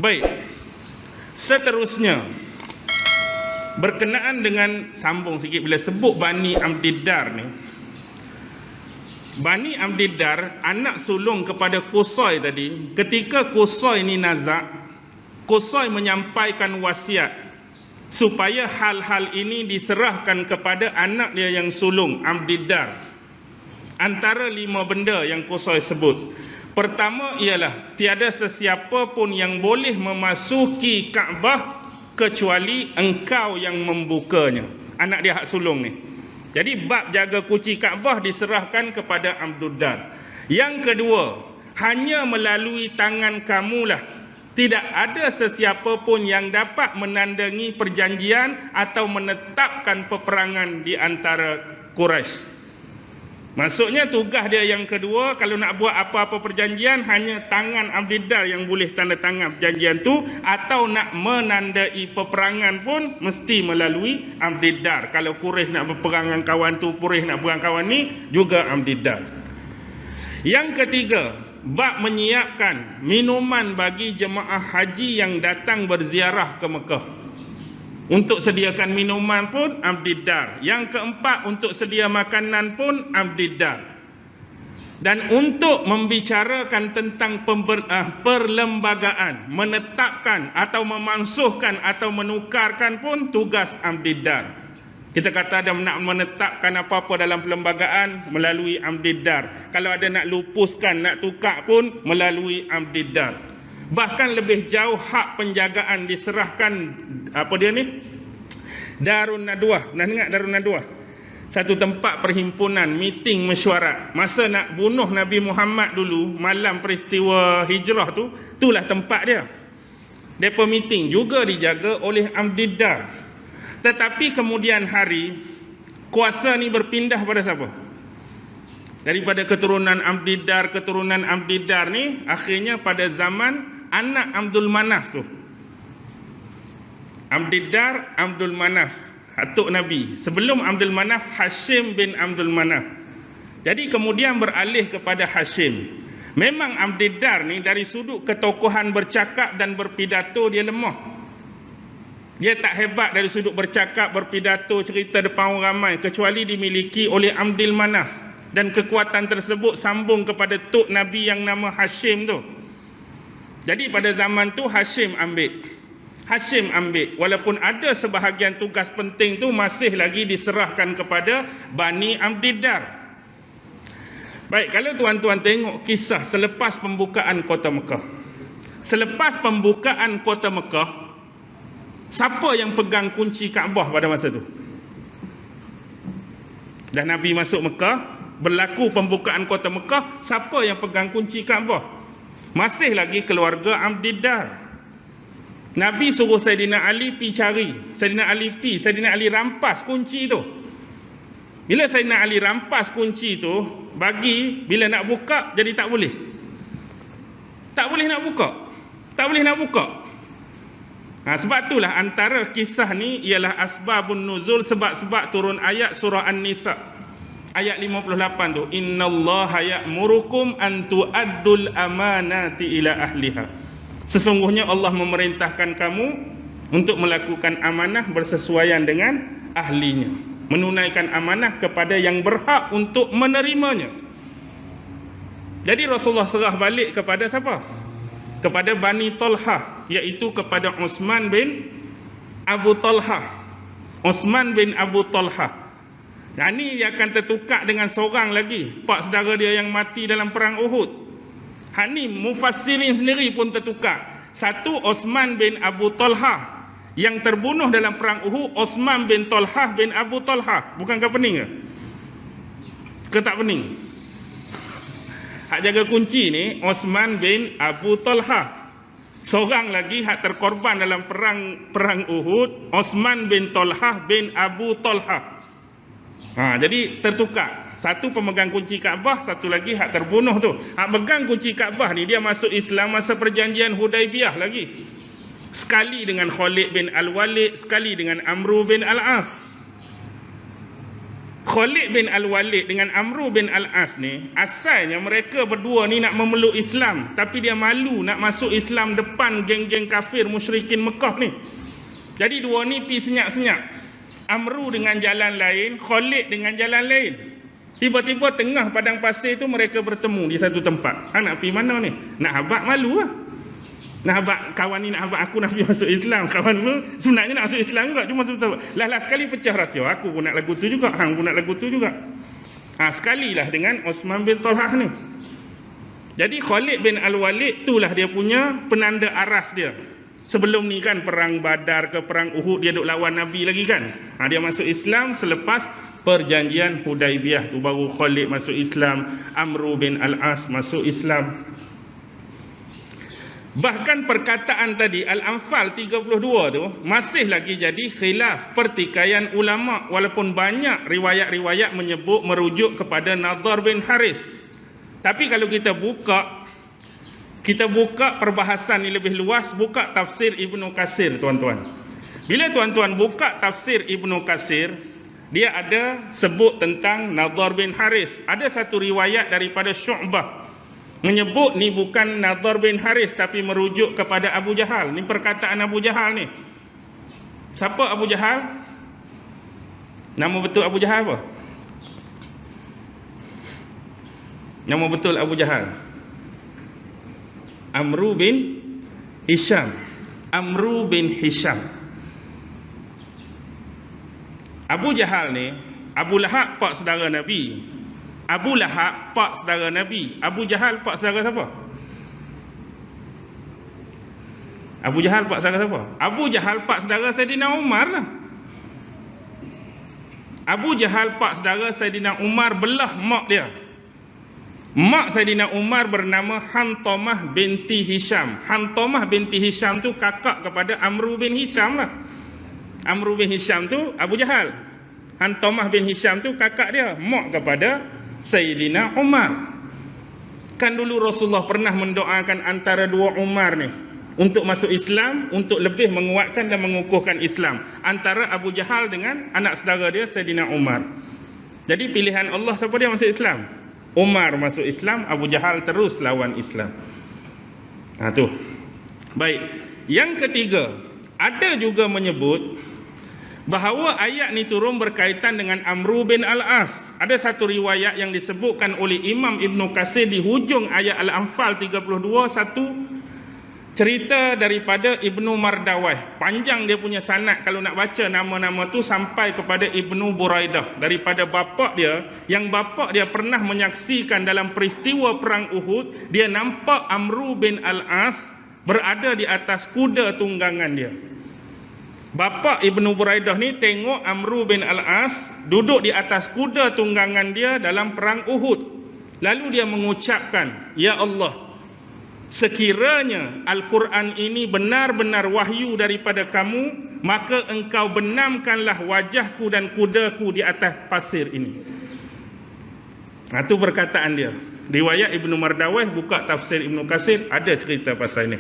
Baik. Seterusnya, berkenaan dengan, sambung sikit bila sebut Bani Abdiddar ni. Bani Abdiddar anak sulung kepada Qusay tadi. Ketika Qusay ni nazak, Qusay menyampaikan wasiat supaya hal-hal ini diserahkan kepada anak dia yang sulung, Abdiddar. Antara 5 benda yang Qusay sebut. Pertama ialah tiada sesiapa pun yang boleh memasuki Kaabah kecuali engkau yang membukanya. Anak dia hak sulung ni. Jadi bab jaga kunci Kaabah diserahkan kepada Abdiddar. Yang kedua, hanya melalui tangan kamulah. Tidak ada sesiapa pun yang dapat menandangi perjanjian atau menetapkan peperangan di antara Quraisy. Maksudnya tugas dia yang kedua, kalau nak buat apa-apa perjanjian, hanya tangan Abdiddar yang boleh tanda tangan perjanjian tu, atau nak menandai peperangan pun mesti melalui Abdiddar. Kalau Quraisy nak berperang dengan kawan tu, Quraisy nak berperang kawan ni, juga Abdiddar. Yang ketiga, bab menyiapkan minuman bagi jemaah haji yang datang berziarah ke Mekah. Untuk sediakan minuman pun Abdiddar. Yang keempat, untuk sedia makanan pun Abdiddar. Dan untuk membicarakan tentang perlembagaan, menetapkan atau memansuhkan atau menukarkan pun tugas Abdiddar. Kita kata ada nak menetapkan apa-apa dalam perlembagaan, melalui Abdiddar. Kalau ada nak lupuskan, nak tukar pun melalui Abdiddar. Bahkan lebih jauh, hak penjagaan diserahkan Darun Nadwah. Nak dengar Darun Nadwah? Satu tempat perhimpunan, meeting mesyuarat. Masa nak bunuh Nabi Muhammad dulu, malam peristiwa hijrah tu, itulah tempat dia. Depa meeting juga dijaga oleh Abdiddar. Tetapi kemudian hari, kuasa ni berpindah pada siapa? Daripada keturunan Abdiddar ni, akhirnya pada zaman anak Abdul Manaf tu. Abdiddar, Abdul Manaf, atuk Nabi. Sebelum Abdul Manaf, Hashim bin Abdul Manaf. Jadi kemudian beralih kepada Hashim. Memang Abdiddar ni dari sudut ketokohan bercakap dan berpidato dia lemah. Dia tak hebat dari sudut bercakap, berpidato, cerita depan orang ramai, kecuali dimiliki oleh Abdul Manaf. Dan kekuatan tersebut sambung kepada tok Nabi yang nama Hashim tu. Jadi pada zaman tu Hashim ambil. Walaupun ada sebahagian tugas penting tu masih lagi diserahkan kepada Bani Abdiddar. Baik, kalau tuan-tuan tengok kisah selepas pembukaan kota Mekah. Selepas pembukaan kota Mekah, siapa yang pegang kunci Kaabah pada masa tu? Dah Nabi masuk Mekah, berlaku pembukaan kota Mekah, siapa yang pegang kunci Kaabah? Masih lagi keluarga Abdiddar. Nabi suruh Saidina Ali pi cari. Saidina Ali rampas kunci tu. Bila Saidina Ali rampas kunci tu, bagi bila nak buka jadi tak boleh. Tak boleh nak buka. Sebab itulah antara kisah ni ialah asbabun nuzul, sebab-sebab turun ayat surah An-Nisa. Ayat 58 tu, innallaha ya'murukum an tu'addul amanati ila ahliha. Sesungguhnya Allah memerintahkan kamu untuk melakukan amanah bersesuaian dengan ahlinya, menunaikan amanah kepada yang berhak untuk menerimanya. Jadi Rasulullah serah balik kepada siapa? Kepada Bani Talhah, iaitu kepada Uthman bin Abu Talhah. Yang ni dia akan tertukar dengan seorang lagi, pak saudara dia yang mati dalam perang Uhud. Ni mufassirin sendiri pun tertukar. Satu, Uthman bin Abu Talhah yang terbunuh dalam perang Uhud. Uthman bin Talhah bin Abu Talhah. Bukankah pening ke? Ke tak pening? Hak jaga kunci ni Uthman bin Abu Talhah. Seorang lagi hak terkorban dalam perang Uhud, Uthman bin Talhah bin Abu Talhah. Jadi tertukar. Satu pemegang kunci Kaabah, satu lagi hak terbunuh tu. Hak pegang kunci Kaabah ni dia masuk Islam masa perjanjian Hudaibiyah lagi. Sekali dengan Khalid bin Al-Walid, sekali dengan Amru bin Al-As. Khalid bin Al-Walid dengan Amru bin Al-As ni, asalnya mereka berdua ni nak memeluk Islam, tapi dia malu nak masuk Islam depan geng-geng kafir musyrikin Mekah ni. Jadi dua ni pi senyap-senyap. Amru dengan jalan lain, Khalid dengan jalan lain. Tiba-tiba tengah padang pasir tu mereka bertemu di satu tempat. Nak pi mana ni? Nak habaq malu lah. Nak habaq kawan ni, nak habaq aku nak pergi masuk Islam. Kawan tu sebenarnya nak masuk Islam juga, cuma sebab lah sekali pecah rahsia. Aku pun nak lagu tu juga, hang pun nak lagu tu juga. Sekalilah dengan Osman bin Talhah ni. Jadi Khalid bin Al-Walid itulah dia punya penanda aras dia. Sebelum ni kan perang Badar ke perang Uhud dia duk lawan Nabi lagi kan. Dia masuk Islam selepas perjanjian Hudaibiyah tu baru Khalid masuk Islam, Amru bin Al-As masuk Islam. Bahkan perkataan tadi Al-Anfal 32 tu masih lagi jadi khilaf pertikaian ulama, walaupun banyak riwayat-riwayat menyebut merujuk kepada Nadhar bin Haris. Tapi kalau kita buka perbahasan ni lebih luas, buka tafsir Ibnu Katsir tuan-tuan. Bila tuan-tuan buka tafsir Ibnu Katsir, dia ada sebut tentang Nadhar bin Haris. Ada satu riwayat daripada Syu'bah menyebut ni bukan Nadhar bin Haris tapi merujuk kepada Abu Jahal. Ni perkataan Abu Jahal ni. Siapa Abu Jahal? Nama betul Abu Jahal apa? Nama betul Abu Jahal Amru bin Hisham. Amru bin Hisham. Abu Jahal ni, Abu Lahab pak saudara Nabi. Abu Lahab pak saudara Nabi. Abu Jahal pak saudara siapa? Abu Jahal pak saudara siapa? Abu Jahal pak saudara Saidina Umar lah. Abu Jahal pak saudara Saidina Umar belah mak dia. Mak Saidina Umar bernama Hantamah binti Hisham. Hantamah binti Hisham tu kakak kepada Amru bin Hisham lah. Amru bin Hisham tu Abu Jahal. Hantamah bin Hisham tu kakak dia, mak kepada Saidina Umar. Kan dulu Rasulullah pernah mendoakan antara dua Umar ni untuk masuk Islam, untuk lebih menguatkan dan mengukuhkan Islam, antara Abu Jahal dengan anak saudara dia Saidina Umar. Jadi pilihan Allah siapa dia masuk Islam? Umar masuk Islam, Abu Jahal terus lawan Islam. Tu. Baik. Yang ketiga, ada juga menyebut bahawa ayat ni turun berkaitan dengan Amru bin Al-As. Ada satu riwayat yang disebutkan oleh Imam Ibnu Katsir di hujung ayat Al-Anfal 32, satu cerita daripada Ibnu Mardawai. Panjang dia punya sanad kalau nak baca nama-nama tu sampai kepada Ibnu Buraidah daripada bapa dia, yang bapa dia pernah menyaksikan dalam peristiwa perang Uhud. Dia nampak Amru bin Al-As berada di atas kuda tunggangan dia. Bapa Ibnu Buraidah ni tengok Amru bin Al-As duduk di atas kuda tunggangan dia dalam perang Uhud. Lalu dia mengucapkan, "Ya Allah, sekiranya Al-Quran ini benar-benar wahyu daripada kamu, maka engkau benamkanlah wajahku dan kudaku di atas pasir ini." Itu perkataan dia. Riwayat Ibnu Mardawai, buka tafsir Ibnu Katsir, ada cerita pasal ini.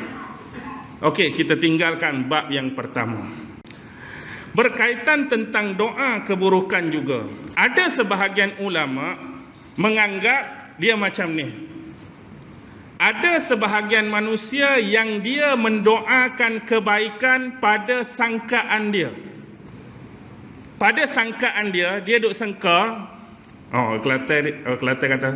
Okey, kita tinggalkan bab yang pertama. Berkaitan tentang doa keburukan juga, ada sebahagian ulama menganggap dia macam ni. Ada sebahagian manusia yang dia mendoakan kebaikan pada sangkaan dia. Pada sangkaan dia, dia duk sangka, Kelantan kata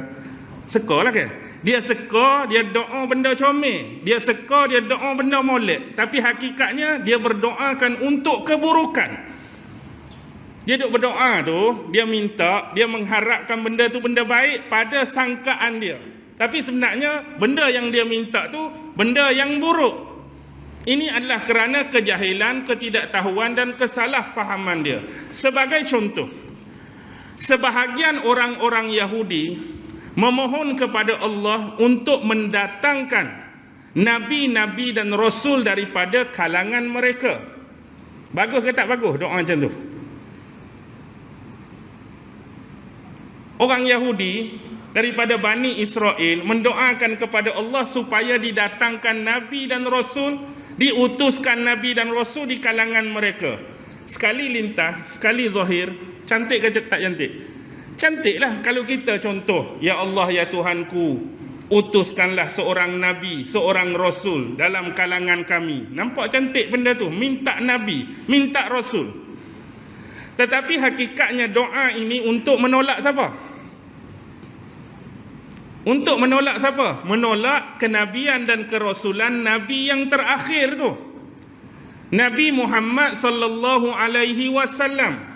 seka lah ke? Dia seka, dia doa benda comel. Dia seka, dia doa benda molek. Tapi hakikatnya dia berdoakan untuk keburukan. Dia duk berdoa tu, dia minta, dia mengharapkan benda tu benda baik pada sangkaan dia. Tapi sebenarnya benda yang dia minta tu benda yang buruk. Ini adalah kerana kejahilan, ketidaktahuan dan kesalahfahaman dia. Sebagai contoh, sebahagian orang-orang Yahudi memohon kepada Allah untuk mendatangkan nabi-nabi dan rasul daripada kalangan mereka. Bagus ke tak bagus doa macam tu? Orang Yahudi daripada Bani Israel mendoakan kepada Allah supaya didatangkan nabi dan rasul, diutuskan nabi dan rasul di kalangan mereka. Sekali lintas, sekali zahir, cantik ke tak cantik? Cantiklah kalau kita contoh, ya Allah ya Tuhanku, utuskanlah seorang nabi, seorang rasul dalam kalangan kami. Nampak cantik benda tu, minta nabi, minta rasul. Tetapi hakikatnya doa ini untuk menolak siapa? Untuk menolak siapa? Menolak kenabian dan kerasulan nabi yang terakhir tu, Nabi Muhammad sallallahu alaihi wasallam.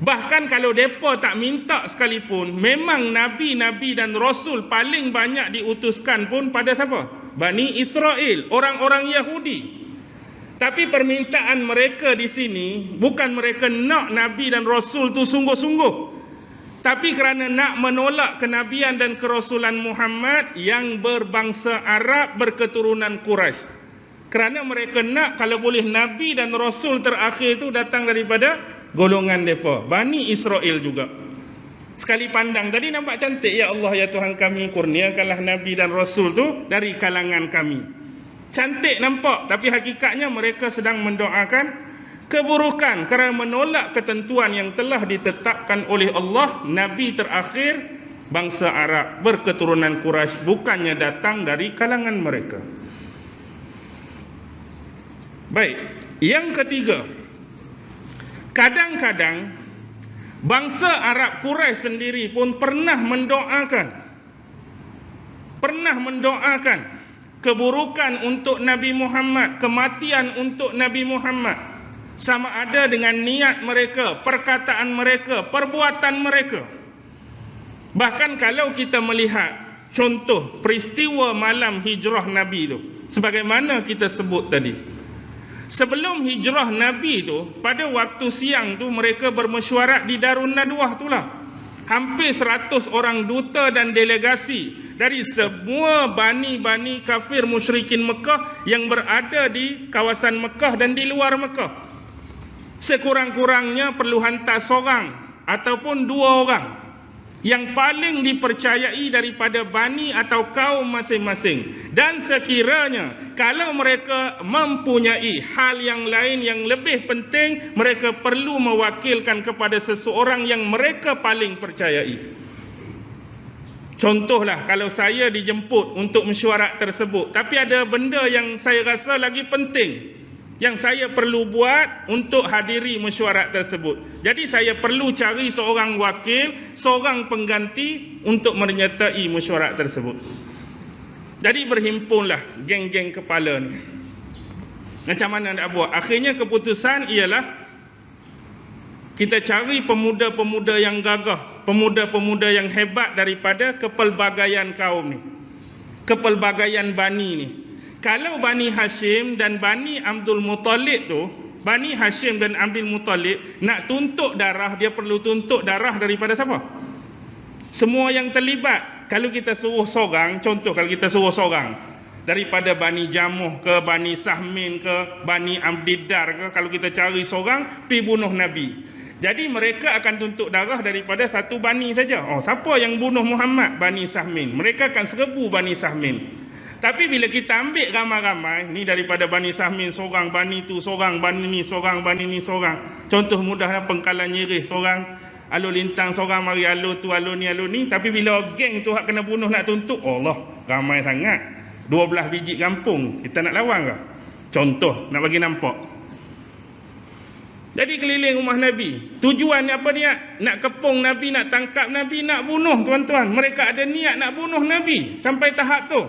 Bahkan kalau depa tak minta sekalipun, memang nabi-nabi dan rasul paling banyak diutuskan pun pada siapa? Bani Israel, orang-orang Yahudi. Tapi permintaan mereka di sini bukan mereka nak nabi dan rasul tu sungguh-sungguh, tapi kerana nak menolak kenabian dan kerasulan Muhammad yang berbangsa Arab berketurunan Quraisy. Kerana mereka nak kalau boleh nabi dan rasul terakhir tu datang daripada golongan mereka, Bani Israel juga. Sekali pandang tadi nampak cantik, ya Allah ya Tuhan kami, kurniakanlah nabi dan rasul tu dari kalangan kami. Cantik nampak, tapi hakikatnya mereka sedang mendoakan keburukan kerana menolak ketentuan yang telah ditetapkan oleh Allah. Nabi terakhir bangsa Arab berketurunan Quraisy, bukannya datang dari kalangan mereka. Baik, yang ketiga, kadang-kadang bangsa Arab Quraisy sendiri pun pernah mendoakan keburukan untuk Nabi Muhammad, kematian untuk Nabi Muhammad, sama ada dengan niat mereka, perkataan mereka, perbuatan mereka. Bahkan kalau kita melihat contoh peristiwa malam hijrah Nabi itu, sebagaimana kita sebut tadi, sebelum hijrah Nabi tu, pada waktu siang tu mereka bermesyuarat di Darun Nadwah tu lah. Hampir 100 orang duta dan delegasi dari semua bani-bani kafir musyrikin Mekah yang berada di kawasan Mekah dan di luar Mekah. Sekurang-kurangnya perlu hantar seorang ataupun 2 orang yang paling dipercayai daripada bani atau kaum masing-masing. Dan sekiranya kalau mereka mempunyai hal yang lain yang lebih penting, mereka perlu mewakilkan kepada seseorang yang mereka paling percayai. Contohlah kalau saya dijemput untuk mesyuarat tersebut, tapi ada benda yang saya rasa lagi penting yang saya perlu buat untuk hadiri mesyuarat tersebut. Jadi saya perlu cari seorang wakil, seorang pengganti untuk menyertai mesyuarat tersebut. Jadi berhimpunlah geng-geng kepala ni. Macam mana nak buat? Akhirnya keputusan ialah kita cari pemuda-pemuda yang gagah, pemuda-pemuda yang hebat daripada kepelbagaian kaum ni, kepelbagaian bani ni. Kalau Bani Hashim dan Bani Abdul Muttalib tu, Bani Hashim dan Abdul Muttalib nak tuntut darah, dia perlu tuntut darah daripada siapa? Semua yang terlibat. Kalau kita suruh seorang, contoh kalau kita suruh seorang daripada Bani Jamuh ke, Bani Sahmin ke, Bani Abdiddar ke, kalau kita cari seorang pergi bunuh Nabi, jadi mereka akan tuntut darah daripada satu bani saja. Oh, siapa yang bunuh Muhammad? Bani Sahmin. Mereka akan serbu Bani Sahmin. Tapi bila kita ambil ramai-ramai, ni daripada Bani Sahmin seorang, Bani tu seorang, Bani ni seorang, Bani ni seorang. Contoh mudahlah Pengkalan Nyirih seorang, Alur Lintang seorang, mari alur tu, alur ni. Tapi bila geng tu hak kena bunuh nak tuntut, Allah, ramai sangat. 12 biji kampung, kita nak lawan ke? Contoh, nak bagi nampak. Jadi keliling rumah Nabi. Tujuan apa dia? Nak kepung Nabi, nak tangkap Nabi, nak bunuh tuan-tuan. Mereka ada niat nak bunuh Nabi sampai tahap tu.